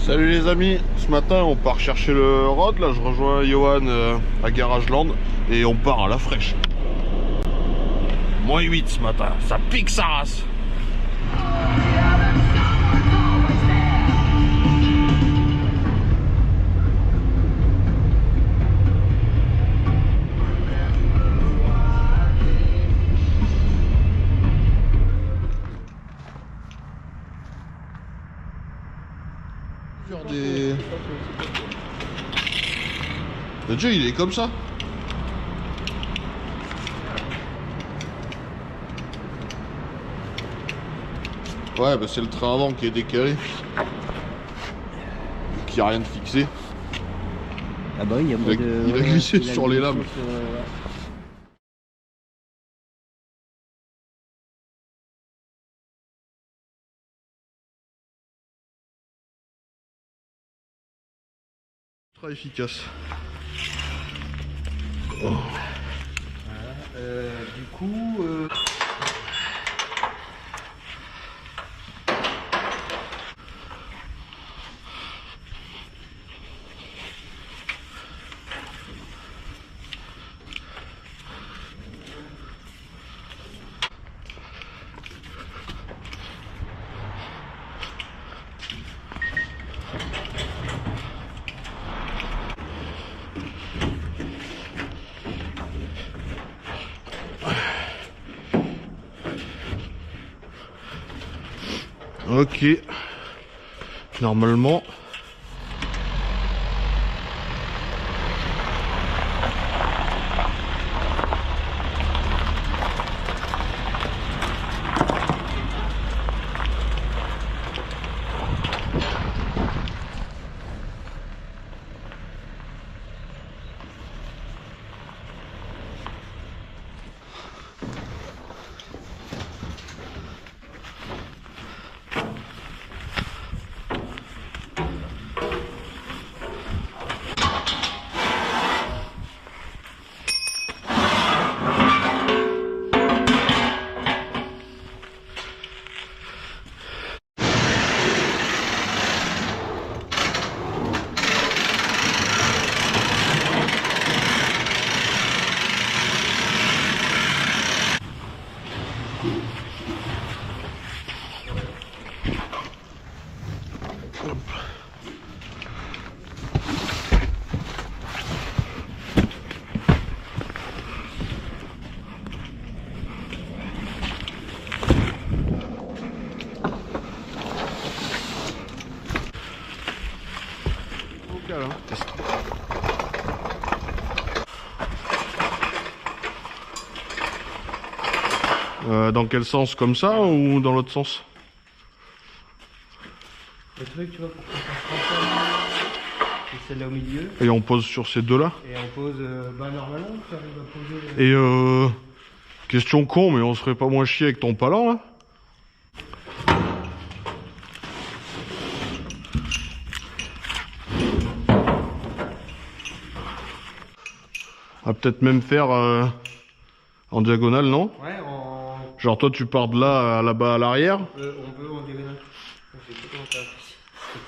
Salut les amis, ce matin on part chercher le rod, là je rejoins Johan à Garageland et on part à la fraîche. -8 ce matin, ça pique sa race. Le jeu il est comme ça. Ouais bah c'est le train avant qui est décalé. Qui a rien de fixé. Ah bah oui, il a glissé sur les lames. Très efficace. Oh. Voilà, du coup... Ok. Normalement. Dans quel sens? Comme ça ou dans l'autre sens? Le truc, tu vois, pour qu'on fasse comme ça, c'est celle-là au milieu. Et on pose sur ces deux-là? Et on pose, bah normalement, tu arrives à poser... Et question con, mais on se ferait pas moins chier avec ton palan là? À peut-être même faire en diagonale, non? Ouais, genre toi tu pars de là à là-bas à l'arrière? on peut en diagonale. Je sais pas comment ça va.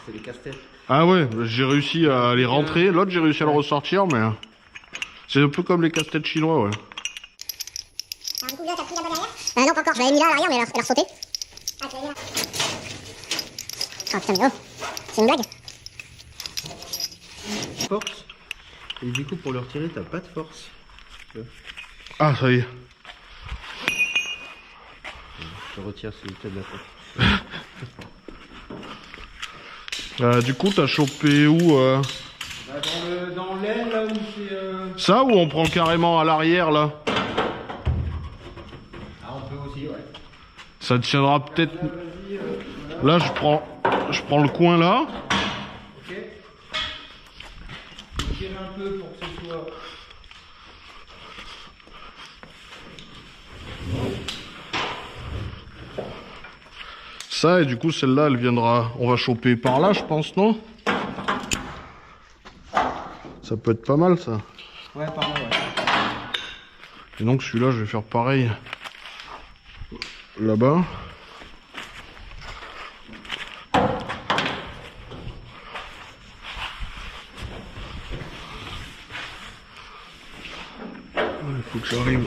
C'est les casse-têtes. Ah ouais, j'ai réussi à les rentrer, l'autre j'ai réussi à le ressortir, mais c'est un peu comme les casse-têtes chinois, ouais. Alors du coup là t'as pris la bonne arrière? Non pas encore, je l'avais mis là à l'arrière mais elle a ressauté. Ah tu l'avais mis là. Oh putain mais oh, c'est une blague? Force. Et du coup pour le retirer t'as pas de force. Ah ça y est. Je retire s'il te plaît de la force. Du coup t'as chopé où Bah, dans l'aile là où c'est... Ça ou on prend carrément à l'arrière là? Ah on peut aussi ouais. Ça tiendra peut-être... Là je prends le coin là. Ok. Tire un peu pour que ce soit... Ça et du coup celle-là elle viendra... On va choper par là je pense, non? Ça peut être pas mal ça. Ouais par là ouais. Et donc celui-là je vais faire pareil là-bas. faut que ça arrive.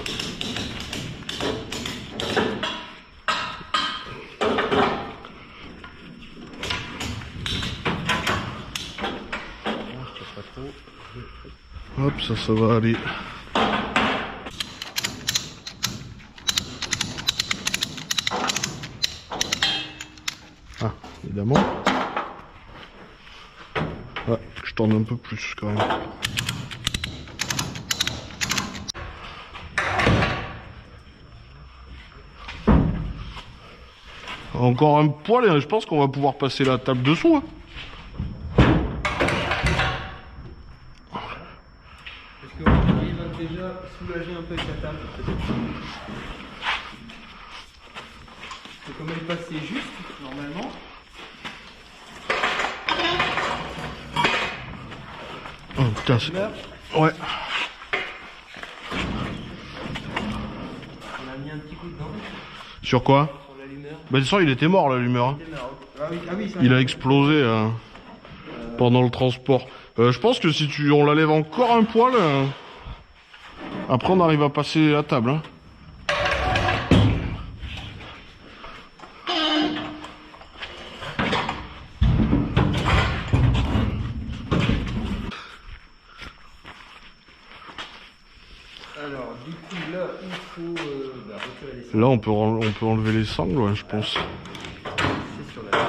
Hop, ça va aller. Ah, évidemment. Ouais, je tourne un peu plus quand même. Encore un poil et je pense qu'on va pouvoir passer la table dessous. Hein. Est-ce qu'on arrive à déjà soulager un peu avec la table peut-être? C'est comme elle passait juste, normalement. Oh putain, c'est... Ouais. On a mis un petit coup dedans. Sur quoi? Sur l'allumeur. Bah de toute façon, il était mort l'allumeur. Hein. Ah oui, ça Il a explosé pendant le transport. Je pense que si on la lève encore un poil, après on arrive à passer la table. Hein. Alors, du coup, là, il faut retirer les sangles. Là, on peut enlever les sangles, ouais, je pense. C'est sur la table.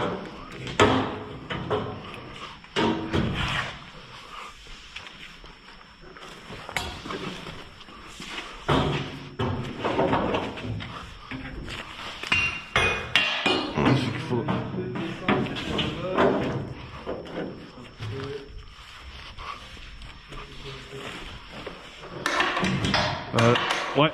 Ouais.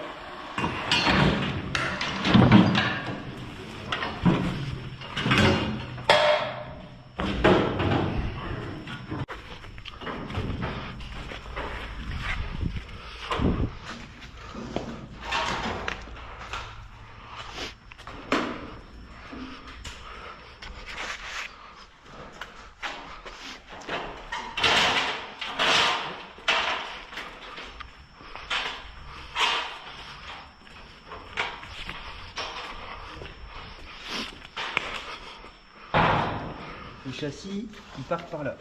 Les châssis, ils partent par là.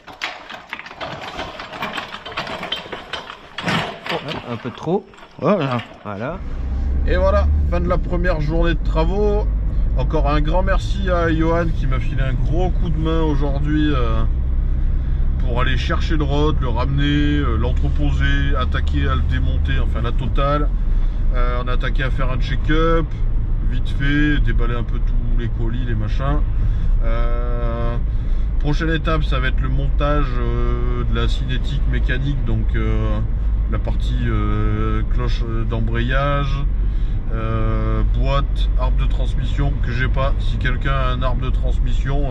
Un peu trop. Voilà. Voilà. Et voilà, fin de la première journée de travaux. Encore un grand merci à Johan qui m'a filé un gros coup de main aujourd'hui pour aller chercher le rod, le ramener, l'entreposer, attaquer à le démonter, enfin la totale. On a attaqué à faire un check-up, vite fait, déballer un peu tous les colis, les machins. Prochaine étape, ça va être le montage de la cinétique mécanique, donc la partie cloche d'embrayage, boîte, arbre de transmission que j'ai pas. Si quelqu'un a un arbre de transmission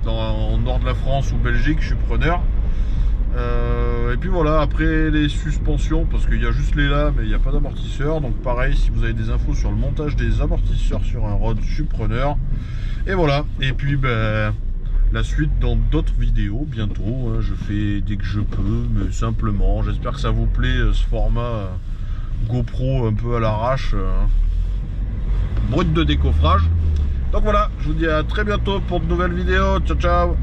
en nord de la France ou Belgique, je suis preneur. Et puis voilà, après les suspensions, parce qu'il y a juste les lames mais il n'y a pas d'amortisseur, donc pareil, si vous avez des infos sur le montage des amortisseurs sur un rod, je suis preneur. Et voilà, et puis ben, la suite dans d'autres vidéos bientôt, hein, je fais dès que je peux, mais simplement, j'espère que ça vous plaît ce format GoPro un peu à l'arrache, brut de décoffrage. Donc voilà, je vous dis à très bientôt pour de nouvelles vidéos, ciao ciao.